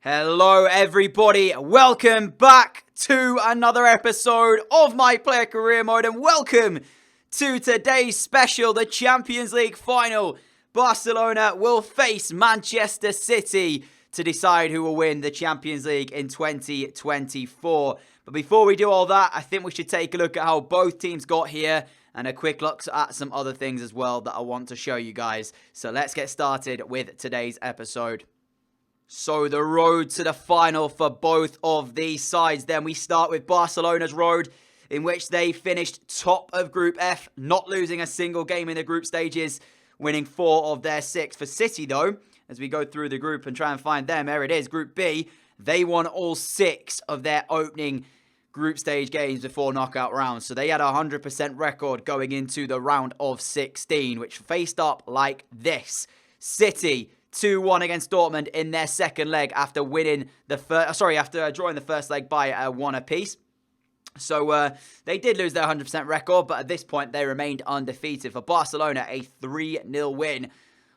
Hello everybody, welcome back to another episode of my player career mode and welcome to today's special, the Champions League final. Barcelona will face Manchester City to decide who will win the Champions League in 2024. But before we do all that, I think we should take a look at how both teams got here and a quick look at some other things as well that I want to show you guys. So let's get started with today's episode. So the road to the final for both of these sides. Then we start with Barcelona's road, in which they finished top of Group F, not losing a single game in the group stages, winning 4 of their 6. For City, though, as we go through the group and try and find them, there it is, Group B, they won all 6 of their opening group stage games before knockout rounds. So they had a 100% record going into the round of 16, which faced up like this. City 2-1 against Dortmund in their second leg after winning after drawing the first leg by 1 apiece. So they did lose their 100% record, but at this point they remained undefeated. For Barcelona, a 3-0 win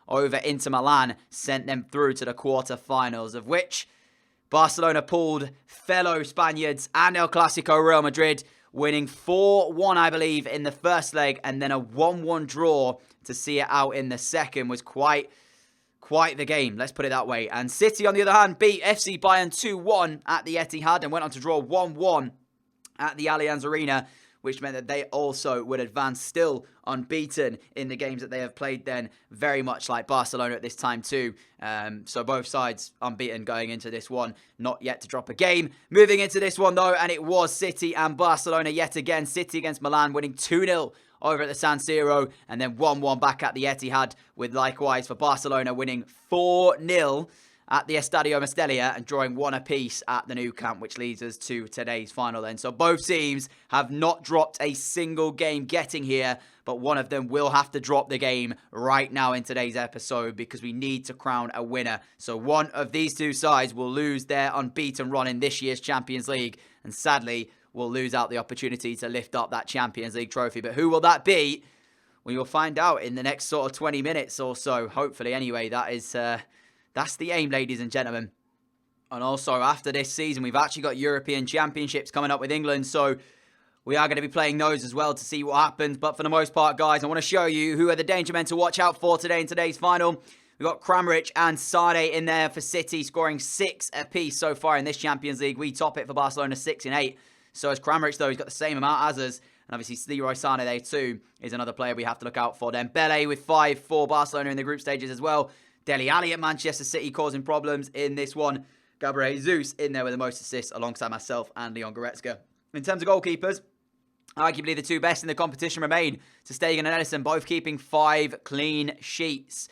over Inter Milan sent them through to the quarterfinals, of which Barcelona pulled fellow Spaniards and El Clasico Real Madrid, winning 4-1, I believe, in the first leg, and then a 1-1 draw to see it out in the second. Was quite the game, let's put it that way. And City, on the other hand, beat FC Bayern 2-1 at the Etihad and went on to draw 1-1 at the Allianz Arena, which meant that they also would advance still unbeaten in the games that they have played then, very much like Barcelona at this time too. So both sides unbeaten going into this one, not yet to drop a game. Moving into this one though, and it was City and Barcelona yet again. City against Milan winning 2-0 over at the San Siro, and then 1-1 back at the Etihad, with likewise for Barcelona winning 4-0 at the Estadio Mestalla and drawing 1 apiece at the Nou Camp, which leads us to today's final then. So both teams have not dropped a single game getting here, but one of them will have to drop the game right now in today's episode because we need to crown a winner. So one of these two sides will lose their unbeaten run in this year's Champions League, and sadly will lose out the opportunity to lift up that Champions League trophy. But who will that be? We will find out in the next sort of 20 minutes or so, hopefully. Anyway, that's the aim, ladies and gentlemen. And also, after this season, we've actually got European Championships coming up with England, so we are going to be playing those as well to see what happens. But for the most part, guys, I want to show you who are the danger men to watch out for today in today's final. We've got Kramaric and Sane in there for City, scoring 6 apiece so far in this Champions League. We top it for Barcelona 6 and 8. So as Kramaric, though, he's got the same amount as us. And obviously, Leroy Sane there too is another player we have to look out for. Then Bele with 5 for Barcelona in the group stages as well. Dele Alli at Manchester City causing problems in this one. Gabriel Jesus in there with the most assists alongside myself and Leon Goretzka. In terms of goalkeepers, arguably the two best in the competition remain. Ter Stegen and Ederson both keeping 5 clean sheets.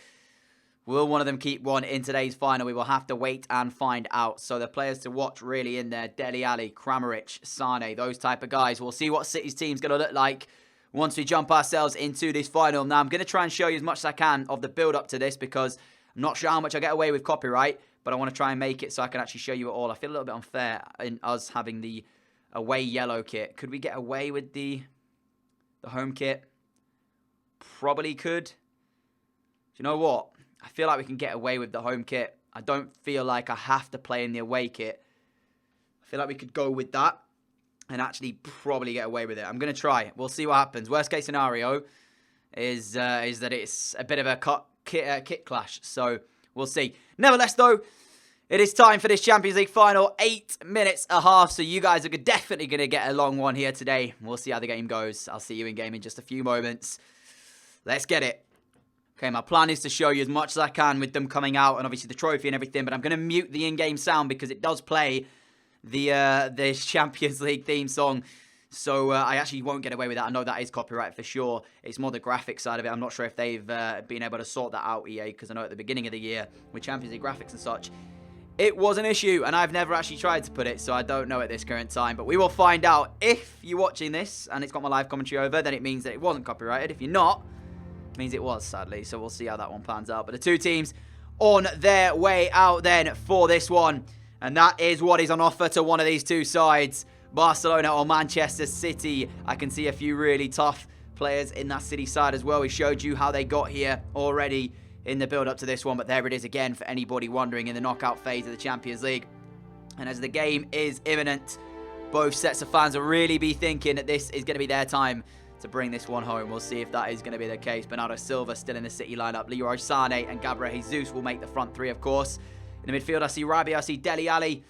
Will one of them keep one in today's final? We will have to wait and find out. So the players to watch really in there: Dele Alli, Kramaric, Sane, those type of guys. We'll see what City's team's going to look like once we jump ourselves into this final. Now, I'm going to try and show you as much as I can of the build-up to this because I'm not sure how much I get away with copyright, but I want to try and make it so I can actually show you it all. I feel a little bit unfair in us having the away yellow kit. Could we get away with the home kit? Probably could. Do you know what? I feel like we can get away with the home kit. I don't feel like I have to play in the away kit. I feel like we could go with that and actually probably get away with it. I'm going to try it. We'll see what happens. Worst case scenario is that it's a bit of a kit clash. So we'll see. Nevertheless, though, it is time for this Champions League final. 8 minutes and a half. So you guys are definitely going to get a long one here today. We'll see how the game goes. I'll see you in game in just a few moments. Let's get it. Okay, my plan is to show you as much as I can with them coming out and obviously the trophy and everything, but I'm going to mute the in-game sound because it does play the Champions League theme song, so I actually won't get away with that. I know that is copyright for sure. It's more the graphics side of it. I'm not sure if they've been able to sort that out, EA, because I know at the beginning of the year with Champions League graphics and such, it was an issue, and I've never actually tried to put it, so I don't know at this current time, but we will find out. If you're watching this and it's got my live commentary over, then it means that it wasn't copyrighted. If you're not, means it was, sadly. So we'll see how that one pans out. But the two teams on their way out then for this one. And that is what is on offer to one of these two sides. Barcelona or Manchester City. I can see a few really tough players in that City side as well. We showed you how they got here already in the build-up to this one. But there it is again for anybody wondering in the knockout phase of the Champions League. And as the game is imminent, both sets of fans will really be thinking that this is going to be their time to bring this one home. We'll see if that is going to be the case. Bernardo Silva still in the City lineup. Leroy Sané and Gabriel Jesus will make the front three, of course. In the midfield, I see Rabiot, I see Dele Alli.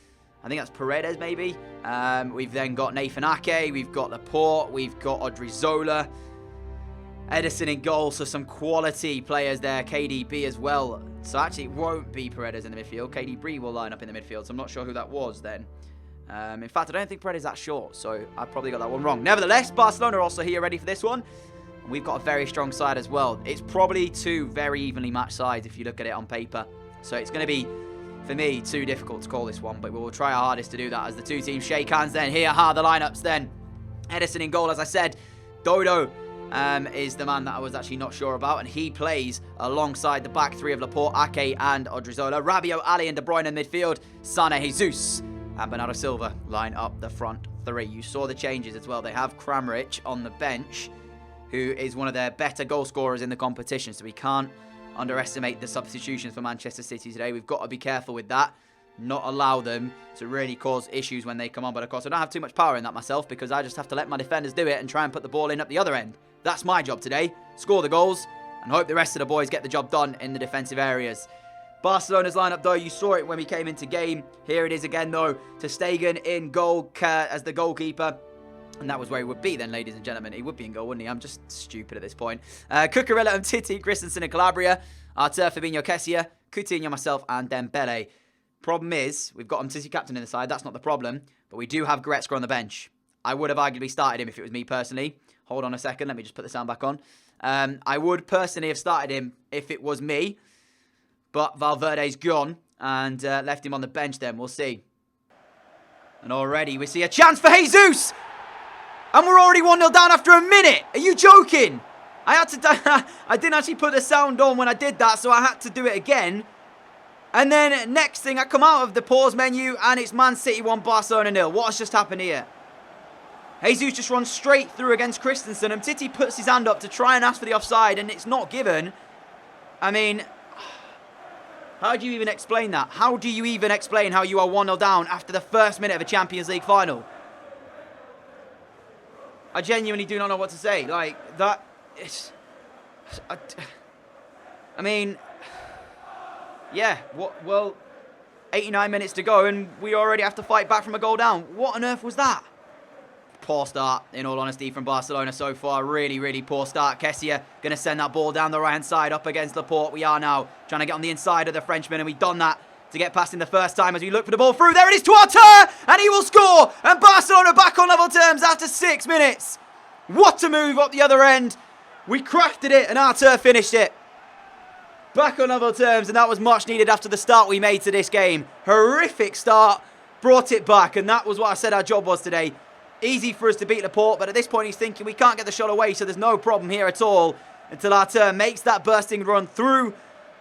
I think that's Paredes, maybe. We've then got Nathan Ake. We've got Laporte. We've got Odriozola. Ederson in goal, so some quality players there. KDB as well. So actually, it won't be Paredes in the midfield. KDB will line up in the midfield, so I'm not sure who that was then. In fact, I don't think Paredes is that short, so I probably got that one wrong. Nevertheless, Barcelona are also here ready for this one. And we've got a very strong side as well. It's probably two very evenly matched sides if you look at it on paper. So it's going to be, for me, too difficult to call this one, but we will try our hardest to do that as the two teams shake hands then. Here are the lineups then. Ederson in goal, as I said. Dodo is the man that I was actually not sure about, and he plays alongside the back three of Laporte, Ake and Odriozola. Rabiot, Ali and De Bruyne in midfield. Sané, Jesus and Bernardo Silva line up the front three. You saw the changes as well. They have Kramaric on the bench, who is one of their better goal scorers in the competition, so we can't underestimate the substitutions for Manchester City today. We've got to be careful with that, not allow them to really cause issues when they come on. But of course, I don't have too much power in that myself, because I just have to let my defenders do it and try and put the ball in at the other end. That's my job today. Score the goals and hope the rest of the boys get the job done in the defensive areas. Barcelona's lineup, though, you saw it when we came into game. Here it is again, though. Ter Stegen in goal as the goalkeeper. And that was where he would be then, ladies and gentlemen. He would be in goal, wouldn't he? I'm just stupid at this point. Cucurella and Titi, Christensen and Calabria. Artur, Fabinho, Kessia, Coutinho, myself, and Dembele. Problem is, we've got Titi captain in the side. That's not the problem. But we do have Goretzka on the bench. I would have arguably started him if it was me personally. Hold on a second. Let me just put the sound back on. I would personally have started him if it was me. But Valverde's gone and left him on the bench then. We'll see. And already we see a chance for Jesus. And we're already 1-0 down after a minute. Are you joking? I didn't actually put the sound on when I did that, so I had to do it again. And then next thing, I come out of the pause menu and it's Man City 1, Barcelona 0. What has just happened here? Jesus just runs straight through against Christensen, and Titi puts his hand up to try and ask for the offside, and it's not given. I mean, how do you even explain that? How do you even explain how you are 1-0 down after the first minute of a Champions League final? I genuinely do not know what to say. Like, that is... I mean... Yeah, well, 89 minutes to go and we already have to fight back from a goal down. What on earth was that? Poor start, in all honesty, from Barcelona so far. Really, really poor start. Kessia going to send that ball down the right-hand side up against Laporte. We are now trying to get on the inside of the Frenchman, and we've done that to get past him the first time as we look for the ball through. There it is to Artur, and he will score. And Barcelona back on level terms after 6 minutes. What a move up the other end. We crafted it, and Artur finished it. Back on level terms, and that was much needed after the start we made to this game. Horrific start, brought it back, and that was what I said our job was today. Easy for us to beat Laporte, but at this point he's thinking we can't get the shot away, so there's no problem here at all until Artur makes that bursting run through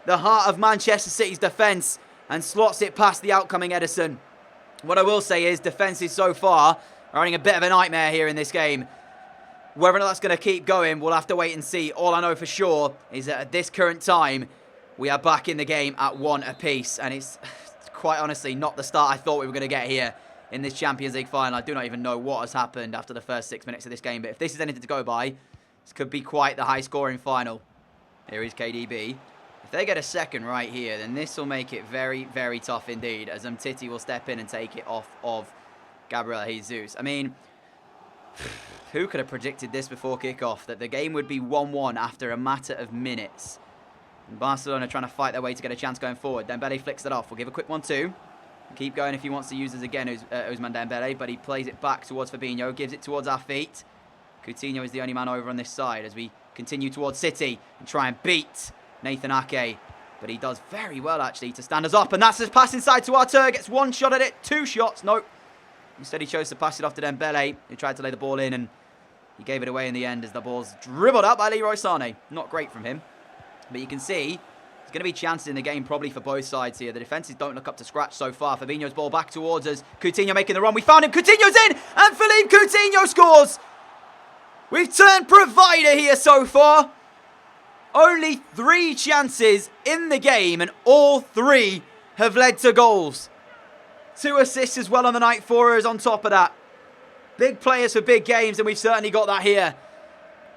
the heart of Manchester City's defence and slots it past the outcoming Ederson. What I will say is defences so far are having a bit of a nightmare here in this game. Whether or not that's going to keep going, we'll have to wait and see. All I know for sure is that at this current time, we are back in the game at 1 apiece, and it's quite honestly not the start I thought we were going to get here in this Champions League final. I do not even know what has happened after the first 6 minutes of this game, but if this is anything to go by, this could be quite the high-scoring final. Here is KDB. If they get a second right here, then this will make it very, very tough indeed, as Titi will step in and take it off of Gabriel Jesus. I mean, who could have predicted this before kickoff, that the game would be 1-1 after a matter of minutes? And Barcelona trying to fight their way to get a chance going forward. Dembele flicks it off. We'll give a quick 1-2. Keep going if he wants to use this again, Ousmane Dembele, but he plays it back towards Fabinho, gives it towards our feet. Coutinho is the only man over on this side as we continue towards City and try and beat Nathan Ake. But he does very well, actually, to stand us up. And that's his pass inside to Artur. Gets one shot at it, 2 shots. Nope. Instead, he chose to pass it off to Dembele, who tried to lay the ball in, and he gave it away in the end as the ball's dribbled up by Leroy Sané. Not great from him. But you can see there's going to be chances in the game probably for both sides here. The defences don't look up to scratch so far. Fabinho's ball back towards us. Coutinho making the run. We found him. Coutinho's in. And Philippe Coutinho scores. We've turned provider here so far. Only 3 chances in the game, and all 3 have led to goals. 2 assists as well on the night for us on top of that. Big players for big games, and we've certainly got that here.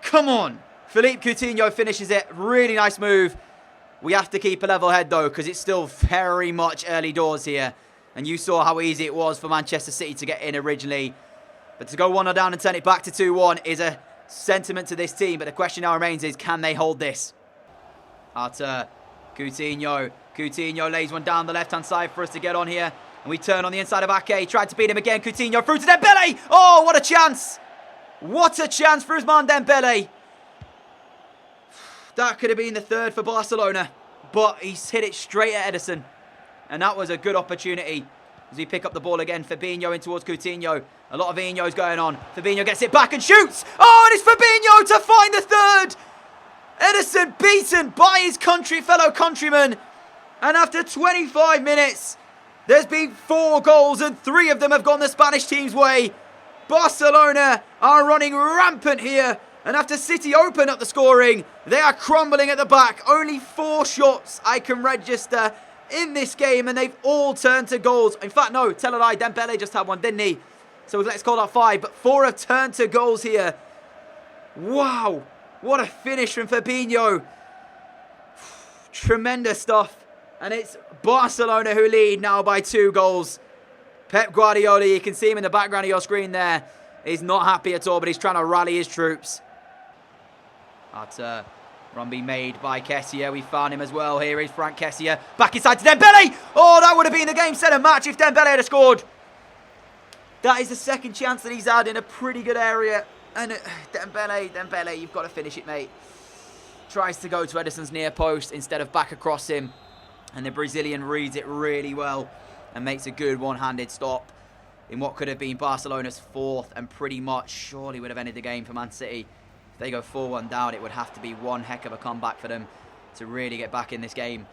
Come on. Philippe Coutinho finishes it. Really nice move. We have to keep a level head, though, because it's still very much early doors here. And you saw how easy it was for Manchester City to get in originally. But to go 1-0 down and turn it back to 2-1 is a sentiment to this team. But the question now remains is, can they hold this? Arthur, Coutinho. Coutinho lays one down the left-hand side for us to get on here. And we turn on the inside of Ake. Tried to beat him again. Coutinho through to Dembele. Oh, what a chance. What a chance for Ousmane Dembele. That could have been the 3rd for Barcelona. But he's hit it straight at Ederson. And that was a good opportunity. As we pick up the ball again, Fabinho in towards Coutinho. A lot of Fabinho's going on. Fabinho gets it back and shoots. Oh, and it's Fabinho to find the 3rd. Ederson beaten by his fellow countryman. And after 25 minutes, there's been 4 goals and 3 of them have gone the Spanish team's way. Barcelona are running rampant here. And after City open up the scoring, they are crumbling at the back. Only 4 shots I can register in this game, and they've all turned to goals. In fact, no, tell a lie, Dembele just had one, didn't he? So let's call that 5, but 4 have turned to goals here. Wow, what a finish from Fabinho. Tremendous stuff. And it's Barcelona who lead now by 2 goals. Pep Guardiola, you can see him in the background of your screen there. He's not happy at all, but he's trying to rally his troops. That run being made by Kessie. We found him as well. Here is Frank Kessie. Back inside to Dembele. Oh, that would have been the game set and match if Dembele had scored. That is the 2nd chance that he's had in a pretty good area. And Dembele, you've got to finish it, mate. Tries to go to Ederson's near post instead of back across him. And the Brazilian reads it really well and makes a good one-handed stop in what could have been Barcelona's 4th and pretty much surely would have ended the game for Man City. If they go 4-1 down, it would have to be one heck of a comeback for them to really get back in this game.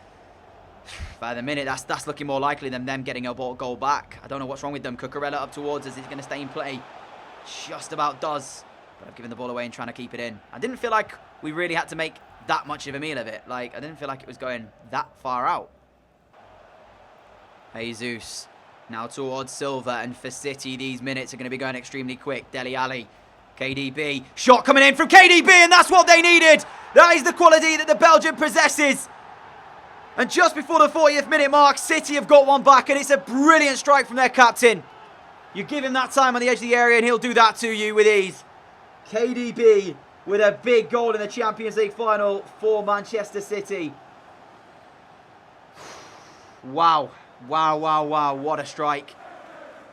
By the minute, that's looking more likely than them getting a goal back. I don't know what's wrong with them. Cucurella up towards us. Is he going to stay in play? Just about does. But I've given the ball away and trying to keep it in. I didn't feel like we really had to make that much of a meal of it. Like, I didn't feel like it was going that far out. Jesus. Now towards Silva, and for City, these minutes are going to be going extremely quick. Dele Alli. KDB. Shot coming in from KDB, and that's what they needed. That is the quality that the Belgian possesses. And just before the 40th minute mark, City have got one back, and it's a brilliant strike from their captain. You give him that time on the edge of the area, and he'll do that to you with ease. KDB with a big goal in the Champions League final for Manchester City. Wow. Wow, wow, wow. What a strike.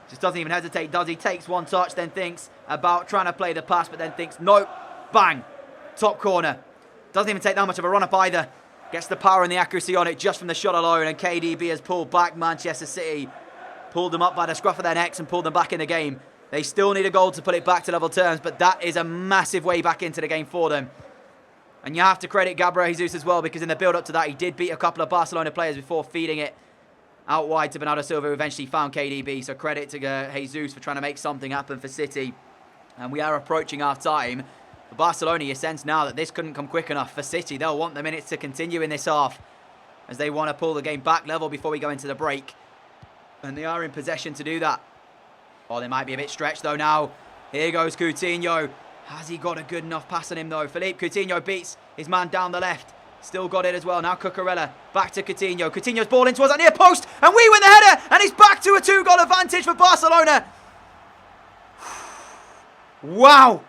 Just doesn't even hesitate, does he? Takes one touch, then thinks about trying to play the pass, but then thinks, nope, bang, top corner. Doesn't even take that much of a run-up either. Gets the power and the accuracy on it just from the shot alone, and KDB has pulled back Manchester City. Pulled them up by the scruff of their necks and pulled them back in the game. They still need a goal to put it back to level terms, but that is a massive way back into the game for them. And you have to credit Gabriel Jesus as well, because in the build-up to that, he did beat a couple of Barcelona players before feeding it out wide to Bernardo Silva, who eventually found KDB. So credit to Jesus for trying to make something happen for City. And we are approaching half-time. For Barcelona, you sense now that this couldn't come quick enough. For City, they'll want the minutes to continue in this half, as they want to pull the game back level before we go into the break. And they are in possession to do that. Oh, they might be a bit stretched though now. Here goes Coutinho. Has he got a good enough pass on him though? Philippe Coutinho beats his man down the left. Still got it as well. Now Cucurella. Back to Coutinho. Coutinho's ball in towards that near post. And we win the header. And he's back to a 2-goal advantage for Barcelona. Wow.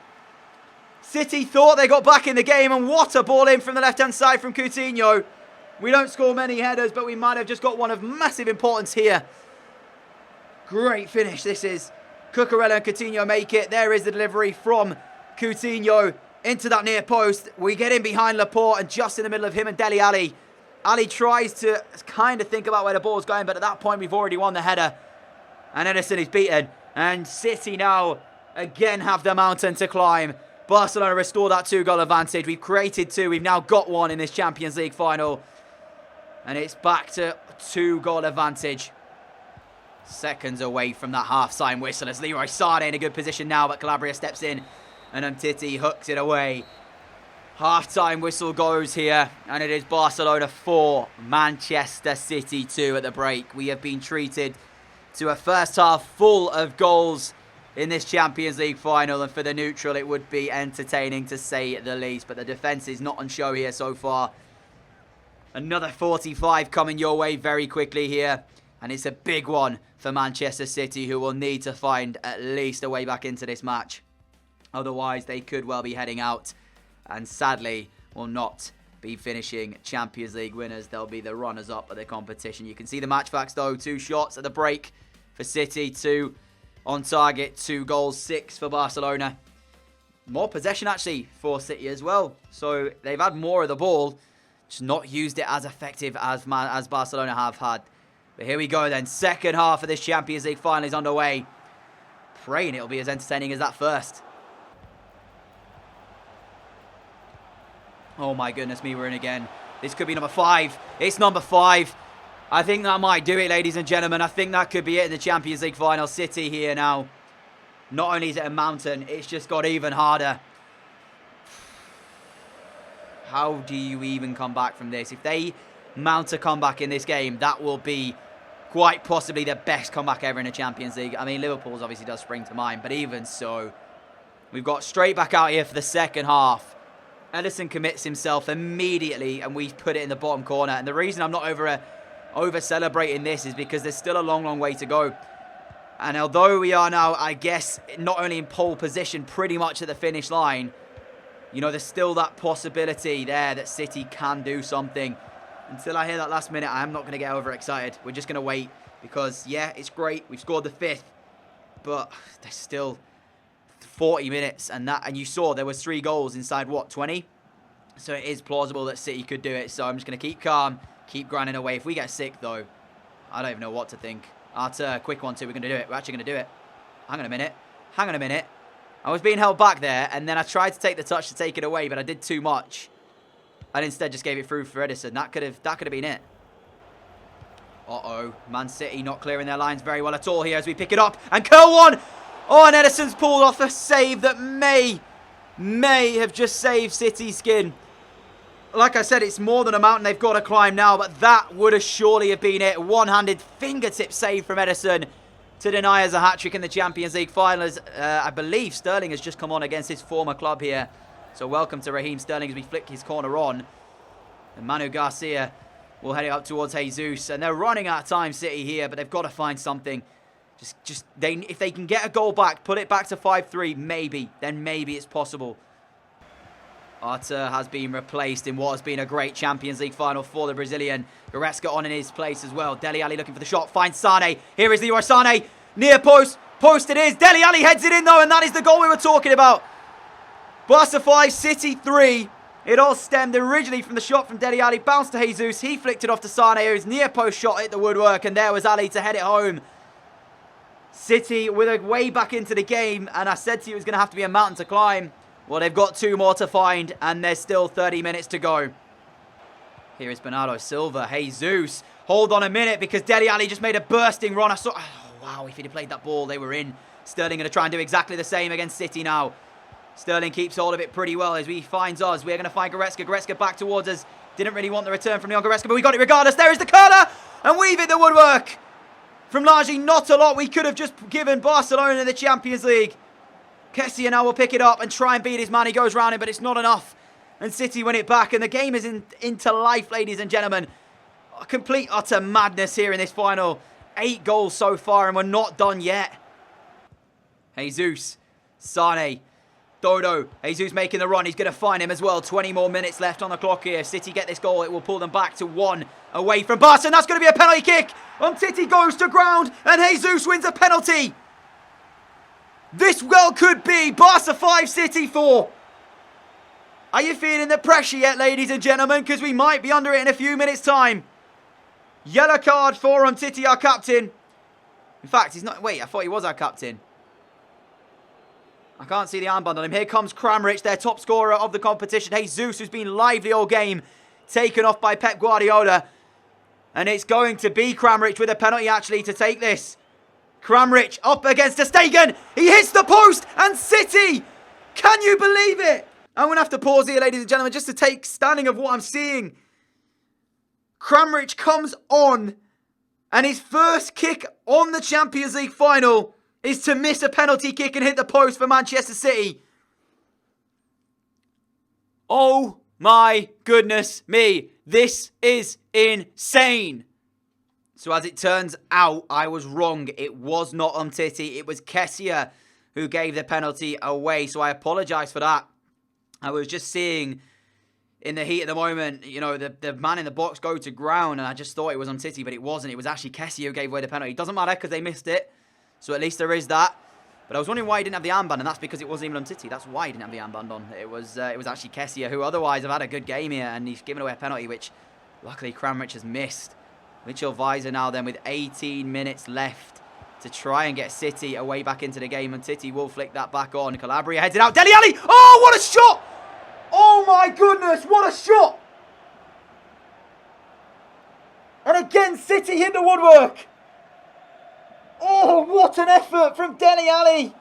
City thought they got back in the game. And what a ball in from the left-hand side from Coutinho. We don't score many headers, but we might have just got one of massive importance here. Great finish this is. Cucurella and Coutinho make it. There is the delivery from Coutinho into that near post. We get in behind Laporte, and just in the middle of him and Dele Alli. Ali tries to kind of think about where the ball's going, but at that point we've already won the header. And Ederson is beaten. And City now again have the mountain to climb. Barcelona restore that 2-goal advantage. We've created 2. We've now got 1 in this Champions League final. And it's back to 2-goal advantage. Seconds away from that half-time whistle as Leroy Sané in a good position now, but Calabria steps in and Umtiti hooks it away. Half-time whistle goes here, and it is Barcelona 4, Manchester City 2 at the break. We have been treated to a first half full of goals in this Champions League final, and for the neutral it would be entertaining to say the least, but the defence is not on show here so far. Another 45 coming your way very quickly here, and it's a big one for Manchester City, who will need to find at least a way back into this match. Otherwise, they could well be heading out, and sadly will not be finishing Champions League winners. They'll be the runners-up of the competition. You can see the match facts though. 2 shots at the break for City, 2 on target, 2 goals, 6 for Barcelona. More possession actually for City as well. So they've had more of the ball, just not used it as effective as Barcelona have had. But here we go then. Second half of this Champions League final is underway. Praying it'll be as entertaining as that first. Oh my goodness me, we're in again. This could be number 5. It's number 5. I think that might do it, ladies and gentlemen. I think that could be it in the Champions League final. City here now. Not only is it a mountain, it's just got even harder. How do you even come back from this? If they mount a comeback in this game, that will be quite possibly the best comeback ever in a Champions League. I mean, Liverpool's obviously does spring to mind, but even so, we've got straight back out here for the second half. Ederson commits himself immediately, and we put it in the bottom corner. And the reason I'm not over celebrating this is because there's still a long, long way to go. And although we are now, I guess, not only in pole position, pretty much at the finish line, you know, there's still that possibility there that City can do something. Until I hear that last minute, I am not going to get overexcited. We're just going to wait because, yeah, it's great. We've scored the 5th, but there's still 40 minutes, and you saw there was 3 goals inside, what, 20? So it is plausible that City could do it. So I'm just going to keep calm, keep grinding away. If we get sick, though, I don't even know what to think. Arthur, quick 1-2, we're going to do it. We're actually going to do it. Hang on a minute. Hang on a minute. I was being held back there, and then I tried to take the touch to take it away, but I did too much. And instead just gave it through for Ederson. That could have been it. Uh-oh. Man City not clearing their lines very well at all here as we pick it up. And curl one! Oh, and Ederson's pulled off a save that may have just saved City's skin. Like I said, it's more than a mountain they've got to climb now, but that would have surely have been it. One-handed fingertip save from Ederson to deny us a hat-trick in the Champions League finals. I believe Sterling has just come on against his former club here. So welcome to Raheem Sterling as we flick his corner on. And Manu Garcia will head it up towards Jesus. And they're running out of time, City here, but they've got to find something. If they can get a goal back, put it back to 5-3, maybe. Then maybe it's possible. Arthur has been replaced in what has been a great Champions League final for the Brazilian. Goretzka on in his place as well. Dele Alli looking for the shot. Finds Sane. Here is Leroy Sane. Near post. Post it is. Dele Alli heads it in though, and that is the goal we were talking about. Barca 5, City 3. It all stemmed originally from the shot from Dele Alli. Bounced to Jesus. He flicked it off to Sane. His near post shot hit the woodwork, and there was Ali to head it home. City with a way back into the game, and I said to you it was going to have to be a mountain to climb. Well, they've got 2 more to find, and there's still 30 minutes to go. Here is Bernardo Silva. Jesus. Hold on a minute, because Dele Alli just made a bursting run. Oh, wow, if he'd have played that ball, they were in. Sterling going to try and do exactly the same against City now. Sterling keeps hold of it pretty well as he finds us. We're going to find Goretzka. Goretzka back towards us. Didn't really want the return from Leon Goretzka, but we got it regardless. There is the corner, and we've hit the woodwork. From largely not a lot, we could have just given Barcelona the Champions League. Kessie now will pick it up and try and beat his man. He goes round him, but it's not enough. And City win it back, and the game is into life, ladies and gentlemen. A complete, utter madness here in this final. 8 goals so far, and we're not done yet. Jesus, Sane, Dodo. Jesus making the run. He's going to find him as well. 20 more minutes left on the clock here. City get this goal. It will pull them back to 1 away from Barca. And that's going to be a penalty kick. Titi goes to ground. And Jesus wins a penalty. This well could be Barca 5, City 4. Are you feeling the pressure yet, ladies and gentlemen? Because we might be under it in a few minutes' time. Yellow card for Titi, our captain. In fact, he's not... Wait, I thought he was our captain. I can't see the armband on him. Here comes Kramaric, their top scorer of the competition. Jesus, who's been lively all game, taken off by Pep Guardiola. And it's going to be Kramaric with a penalty, actually, to take this. Kramaric up against Ter Stegen. He hits the post, and City, can you believe it? I'm going to have to pause here, ladies and gentlemen, just to take standing of what I'm seeing. Kramaric comes on, and his first kick on the Champions League final is to miss a penalty kick and hit the post for Manchester City. Oh my goodness me. This is insane. So as it turns out, I was wrong. It was not Umtiti. It was Kessie who gave the penalty away. So I apologise for that. I was just seeing in the heat of the moment, you know, the man in the box go to ground, and I just thought it was Umtiti, but it wasn't. It was actually Kessie who gave away the penalty. It doesn't matter because they missed it. So at least there is that. But I was wondering why he didn't have the armband, and that's because it wasn't even Umtiti. That's why he didn't have the armband on. It was actually Kessie, who otherwise have had a good game here, and he's given away a penalty, which luckily Kramaric has missed. Mitchell Weiser now then with 18 minutes left to try and get City away back into the game, and City will flick that back on. Calabria heads it out. Dele Alli! Oh, what a shot! Oh my goodness, what a shot! And again, City hit the woodwork. Oh, what an effort from Dele Alli.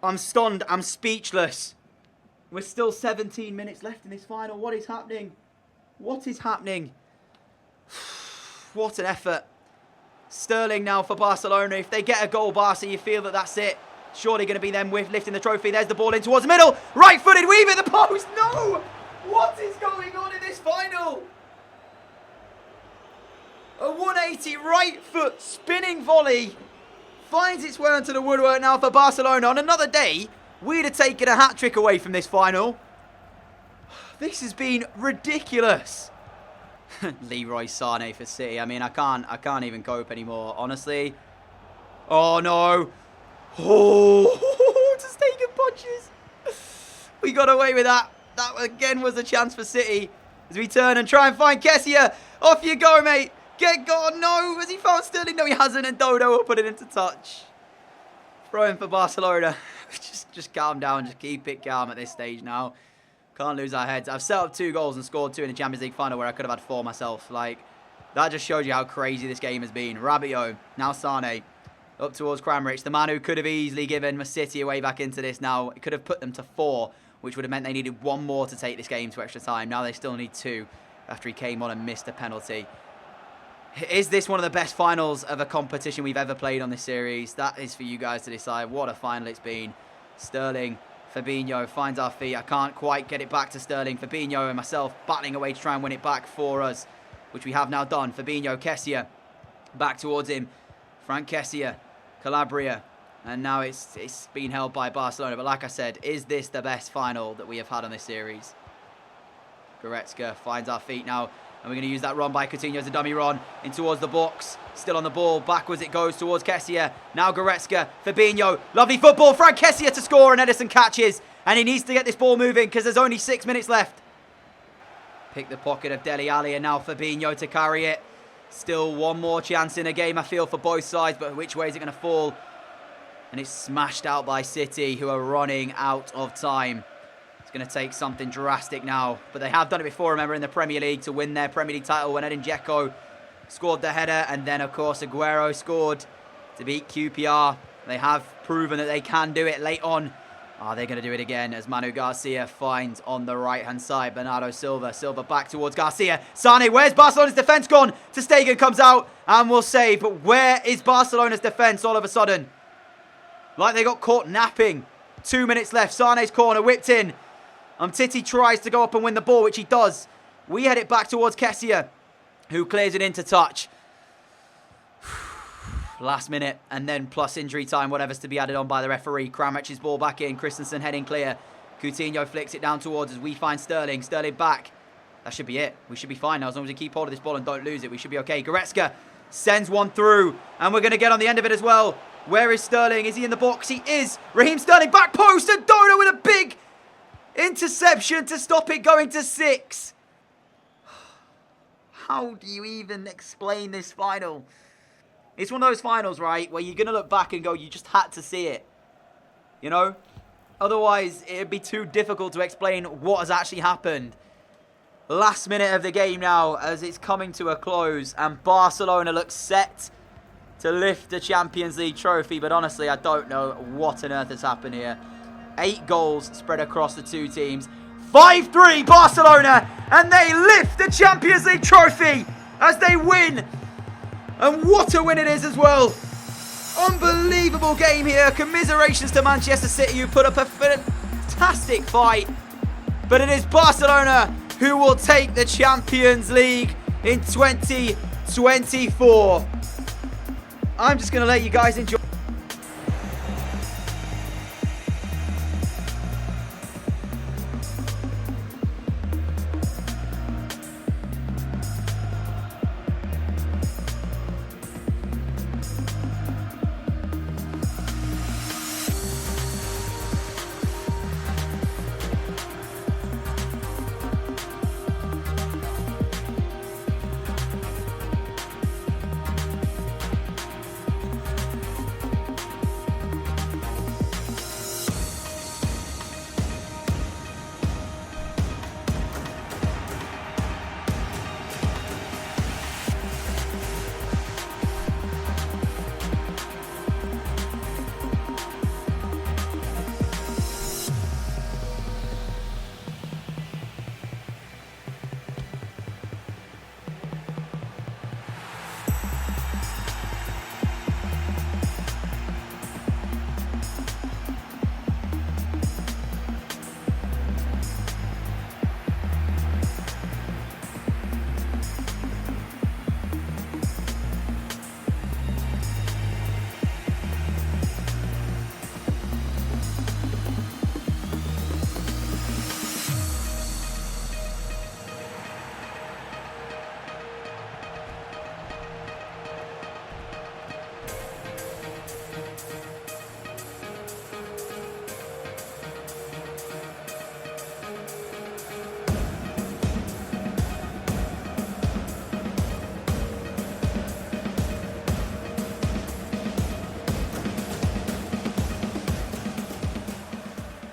I'm stunned. I'm speechless. We're still 17 minutes left in this final. What is happening? What is happening? What an effort. Sterling now for Barcelona. If they get a goal, Barca, you feel that that's it. Surely going to be them with lifting the trophy. There's the ball in towards the middle. Right-footed weave at the post. No! What is going on in this final? A 180 right foot spinning volley finds its way onto the woodwork now for Barcelona. On another day, we'd have taken a hat-trick away from this final. This has been ridiculous. Leroy Sané for City. I mean, I can't even cope anymore, honestly. Oh no. Oh, just taking punches. We got away with that. That again was a chance for City. As we turn and try and find Kessie. Off you go, mate. Get gone. No. Has he found Sterling? No, he hasn't. And Dodo will put it into touch. Throw in for Barcelona. Just calm down. Just keep it calm at this stage now. Can't lose our heads. I've set up 2 goals and scored 2 in the Champions League final where I could have had 4 myself. Like, that just shows you how crazy this game has been. Rabiot. Now Sané. Up towards Kramaric. The man who could have easily given City away back into this now. It could have put them to 4, which would have meant they needed 1 more to take this game to extra time. Now they still need 2 after he came on and missed a penalty. Is this one of the best finals of a competition we've ever played on this series? That is for you guys to decide. What a final it's been. Sterling, Fabinho finds our feet. I can't quite get it back to Sterling. Fabinho and myself battling away to try and win it back for us, which we have now done. Fabinho, Kessie, back towards him. Frank Kessie, Calabria. And now it's been held by Barcelona. But like I said, is this the best final that we have had on this series? Goretzka finds our feet now. And we're going to use that run by Coutinho as a dummy run in towards the box. Still on the ball. Backwards it goes towards Kessie. Now Goretzka. Fabinho. Lovely football. Frank Kessie to score. And Edison catches. And he needs to get this ball moving because there's only 6 minutes left. Pick the pocket of Dele Alli. And now Fabinho to carry it. Still one more chance in a game, I feel, for both sides. But which way is it going to fall? And it's smashed out by City, who are running out of time. It's going to take something drastic now. But they have done it before, remember, in the Premier League to win their Premier League title when Edin Dzeko scored the header. And then, of course, Aguero scored to beat QPR. They have proven that they can do it late on. Are they going to do it again as Manu Garcia finds on the right-hand side? Bernardo Silva. Silva back towards Garcia. Sané, where's Barcelona's defence gone? Ter Stegen comes out and will save. But where is Barcelona's defence all of a sudden? Like they got caught napping. 2 minutes left. Sané's corner whipped in. Umtiti tries to go up and win the ball, which he does. We head it back towards Kessie, who clears it into touch. Last minute, and then plus injury time, whatever's to be added on by the referee. Kramaric's ball back in. Christensen heading clear. Coutinho flicks it down towards us. We find Sterling. Sterling back. That should be it. We should be fine now. As long as we keep hold of this ball and don't lose it, we should be okay. Goretzka sends one through, and we're going to get on the end of it as well. Where is Sterling? Is he in the box? He is. Raheem Sterling, back post, and Dodo with a big interception to stop it going to 6. How do you even explain this final? It's one of those finals, right, where you're going to look back and go, you just had to see it. You know? Otherwise, it'd be too difficult to explain what has actually happened. Last minute of the game now as it's coming to a close, and Barcelona looks set to lift the Champions League trophy. But honestly, I don't know what on earth has happened here. 8 goals spread across the two teams. 5-3 Barcelona, and they lift the Champions League trophy as they win. And what a win it is as well. Unbelievable game here. Commiserations to Manchester City, who put up a fantastic fight. But it is Barcelona who will take the Champions League in 2024. I'm just going to let you guys enjoy.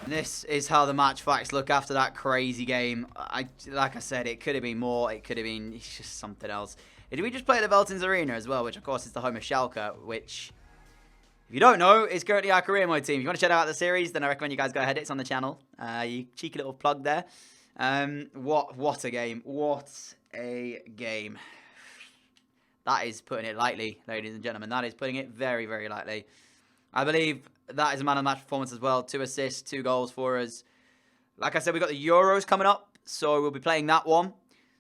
This is how the match facts look after that crazy game. Like I said, it could have been more. It could have been just something else. Did we just play at the Veltins Arena as well, which of course is the home of Schalke, which, if you don't know, is currently our career mode team. If you want to check out the series, then I recommend you guys go ahead. It's on the channel. You cheeky little plug there. What a game. What a game. That is putting it lightly, ladies and gentlemen. That is putting it very, very lightly. I believe that is a man of the match performance as well. 2 assists, 2 goals for us. Like I said, we've got the Euros coming up, so we'll be playing that one,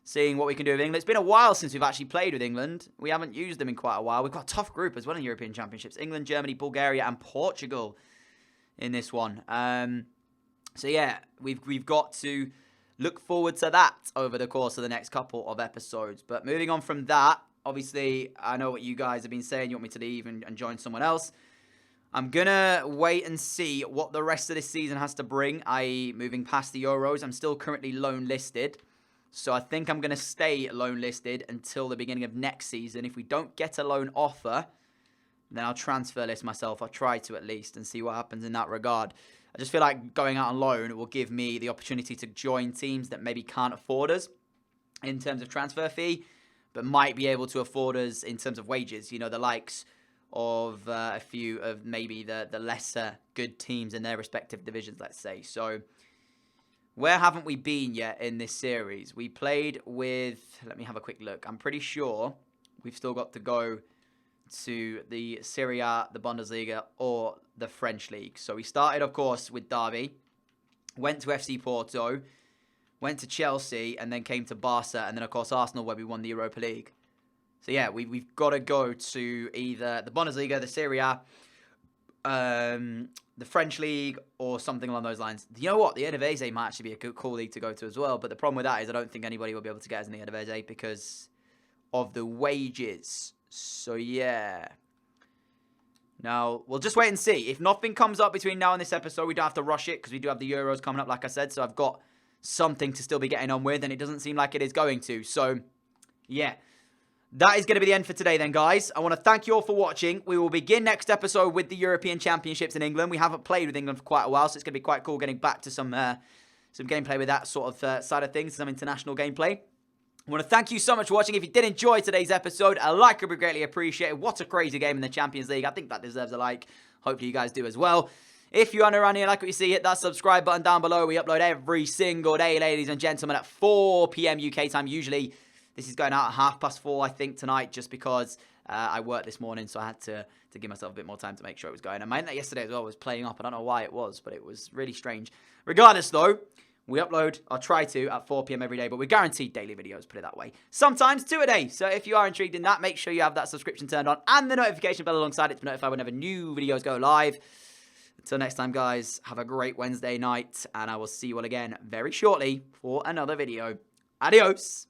seeing what we can do with England. It's been a while since we've actually played with England. We haven't used them in quite a while. We've got a tough group as well in European Championships. England, Germany, Bulgaria, and Portugal in this one. So yeah, we've got to look forward to that over the course of the next couple of episodes. But moving on from that, obviously, I know what you guys have been saying. You want me to leave and join someone else. I'm going to wait and see what the rest of this season has to bring, i.e. moving past the Euros. I'm still currently loan listed, so I think I'm going to stay loan listed until the beginning of next season. If we don't get a loan offer, then I'll transfer list myself. I'll try to at least and see what happens in that regard. I just feel like going out on loan will give me the opportunity to join teams that maybe can't afford us in terms of transfer fee, but might be able to afford us in terms of wages. You know, the likes of a few of maybe the lesser good teams in their respective divisions, let's say. So, where haven't we been yet in this series? We played with, let me have a quick look. I'm pretty sure we've still got to go to the Serie A, the Bundesliga, or the French League. So, we started, of course, with Derby, went to FC Porto, went to Chelsea, and then came to Barca, and then, of course, Arsenal, where we won the Europa League. So, yeah, we've got to go to either the Bundesliga, the Serie A, the French League, or something along those lines. You know what? The Eredivisie might actually be a good, cool league to go to as well. But the problem with that is I don't think anybody will be able to get us in the Eredivisie because of the wages. So, yeah. Now, we'll just wait and see. If nothing comes up between now and this episode, we don't have to rush it because we do have the Euros coming up, like I said. So, I've got something to still be getting on with, and it doesn't seem like it is going to. So, yeah. That is going to be the end for today then, guys. I want to thank you all for watching. We will begin next episode with the European Championships in England. We haven't played with England for quite a while, so it's going to be quite cool getting back to some gameplay with that sort of side of things, some international gameplay. I want to thank you so much for watching. If you did enjoy today's episode, a like would be greatly appreciated. What a crazy game in the Champions League. I think that deserves a like. Hopefully you guys do as well. If you're around here, like what you see, hit that subscribe button down below. We upload every single day, ladies and gentlemen, at 4 p.m. UK time. Usually, this is going out at 4:30, I think, tonight, just because I worked this morning, so I had to give myself a bit more time to make sure it was going. And my internet yesterday as well was playing up. I don't know why it was, but it was really strange. Regardless, though, we upload, I'll try to, at 4 p.m. every day, but we're guaranteed daily videos, put it that way. Sometimes 2 a day. So if you are intrigued in that, make sure you have that subscription turned on and the notification bell alongside it to be notified whenever new videos go live. Until next time, guys, have a great Wednesday night, and I will see you all again very shortly for another video. Adios.